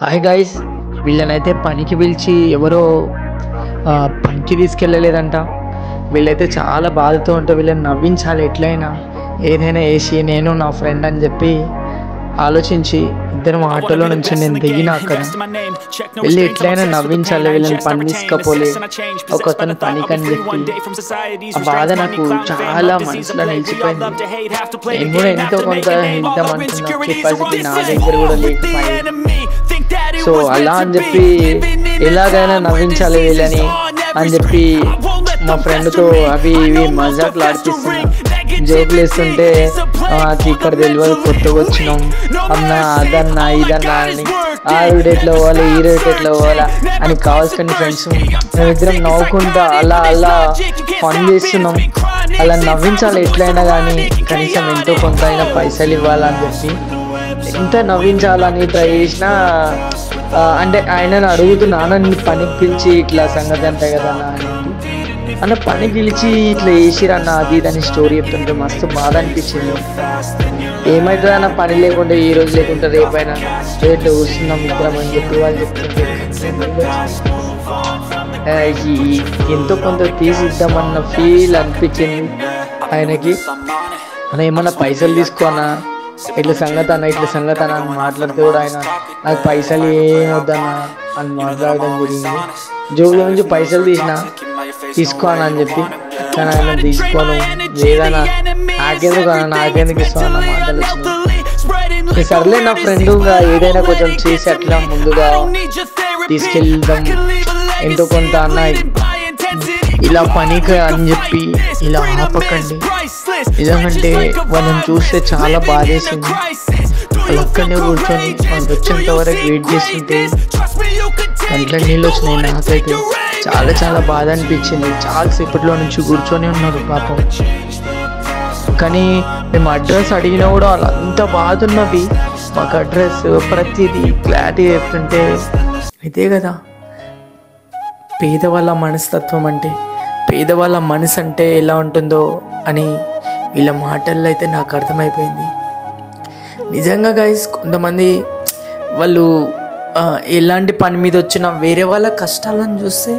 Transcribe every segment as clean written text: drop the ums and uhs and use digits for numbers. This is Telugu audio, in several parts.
హాయ్ గైస్, వీళ్ళనైతే పనికి పిలిచి ఎవరో పనికి తీసుకెళ్ళలేదంట. వీళ్ళైతే చాలా బాధతో ఉంటే వీళ్ళని నవ్వించాలి, ఎట్లయినా ఏదైనా వేసి నేను నా ఫ్రెండ్ అని చెప్పి ఆలోచించి ఇద్దరం ఆటోలో నుంచి నేను దిగిన అక్కడ వెళ్ళి ఎట్లయినా నవ్వించాలి, వీళ్ళని పని తీసుకపోలే ఒక అతను పనికి అని చెప్పి. ఆ బాధ నాకు చాలా మనసులో నిలిచిపోయింది. నేను కూడా ఎంతో కొంత ఇద్దాం అనుకున్నా, కెపాసిటీ నా దగ్గర కూడా లేకపోయింది. సో అలా అని చెప్పి ఎలాగైనా నవ్వించాలి వీళ్ళని అని చెప్పి మా ఫ్రెండ్తో అవి ఇవి మజాకులు ఆడిపిస్తున్నా, జోకులు వేస్తుంటే ఇక్కడ తెలియదు కొత్తగా వచ్చినాం అన్న అదన్నా ఇదన్నా అని, ఆ రూట్ ఎట్లా పోవాలి ఈ రూట్ ఎట్లా పోవాలా అని కావాల్సిన ఫ్రెండ్స్ మేమిద్దరం నవ్వుకుంటా అలా అలా ఫన్ చేస్తున్నాం. అలా నవ్వించాలి ఎట్లయినా కానీ, కనీసం ఎంతో కొంత అయినా పైసలు ఇవ్వాలని చెప్పి ఎంత నవ్వించాలని ట్రై చేసినా. అంటే ఆయనను అడుగుతున్నా, నీ పనికి పిలిచి ఇట్లా సంగతి అంతే కదా అన్న పని పిలిచి ఇట్లా వేసిరన్న అది ఇదని స్టోరీ చెప్తుంటే మస్తు బాధ అనిపించింది. ఏమవుతుంది అన్న పని లేకుంటే ఈ రోజు లేకుంటే రేపైనా రేట్లు కూర్చున్నాం ఇద్దరం అని చెప్పి వాళ్ళు చెప్తుంటే ఎంతో కొంత తీసి ఇద్దామన్న ఫీల్ అనిపించింది ఆయనకి. అన్న ఏమన్నా పైసలు తీసుకోనా, ఇట్లా సంగతి అన్న ఇట్లా సంగతి అన్న అని మాట్లాడితే కూడా ఆయన నాకు పైసలు ఏం వద్దన్న అని మాట్లాడడం జరిగింది. జోబులో నుంచి పైసలు తీసుకోను అని చెప్పి, కానీ ఆయన తీసుకోను లేదన్నా నాకెందుకు అన్న నాకెందుకు ఇస్తాను అన్న మాటలు వచ్చినాయి. సర్లే నా ఫ్రెండ్గా ఏదైనా కొంచెం చేసి అట్లా ముందుగా తీసుకెళ్దాం ఎంతో కొంత అన్న, ఇలా పనికి అని చెప్పి ఇలా ఆపకండి. నిజంకంటే వాళ్ళని చూస్తే చాలా బాధేసింది. వాళ్ళు అక్కడనే కూర్చొని వాళ్ళు వచ్చేంత వరకు వెయిట్ చేస్తుంటే కంట్లో నీళ్ళు వచ్చినాయి. నాకైతే చాలా చాలా బాధ అనిపించింది. చాలా సేపట్లో నుంచి కూర్చొని ఉన్నారు పాపం. కానీ మేము అడ్రస్ అడిగినా కూడా వాళ్ళు అంత బాధ ఉన్నవి. మాకు అడ్రస్ ప్రతిదీ క్లారిటీ చెప్తుంటే ఇదే కదా పేదవాళ్ళ మనస్తత్వం అంటే, పేదవాళ్ళ మనసు అంటే ఎలా ఉంటుందో అని వీళ్ళ మాటల్లో అయితే నాకు అర్థమైపోయింది. నిజంగా గైస్, కొంతమంది వాళ్ళు ఎలాంటి పని మీద వచ్చినా వేరే వాళ్ళ కష్టాలను చూస్తే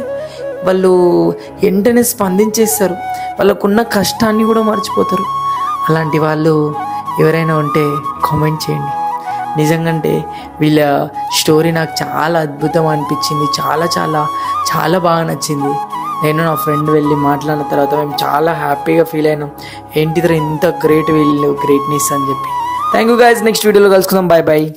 వాళ్ళు వెంటనే స్పందించేస్తారు, వాళ్ళకున్న కష్టాన్ని కూడా మర్చిపోతారు. అలాంటి వాళ్ళు ఎవరైనా ఉంటే కామెంట్ చేయండి. నిజంగా వీళ్ళ స్టోరీ నాకు చాలా అద్భుతం అనిపించింది, చాలా చాలా చాలా బాగా నచ్చింది. నేను నా ఫ్రెండ్ వెళ్ళి మాట్లాడిన తర్వాత మేము చాలా హ్యాపీగా ఫీల్ అయినాం. ఏంటిదో ఇంత గ్రేట్ వీళ్ళు గ్రేట్నెస్ అని చెప్పి. థ్యాంక్ యూ గైస్, నెక్స్ట్ వీడియోలో కలుసుకుందాం. Bye bye.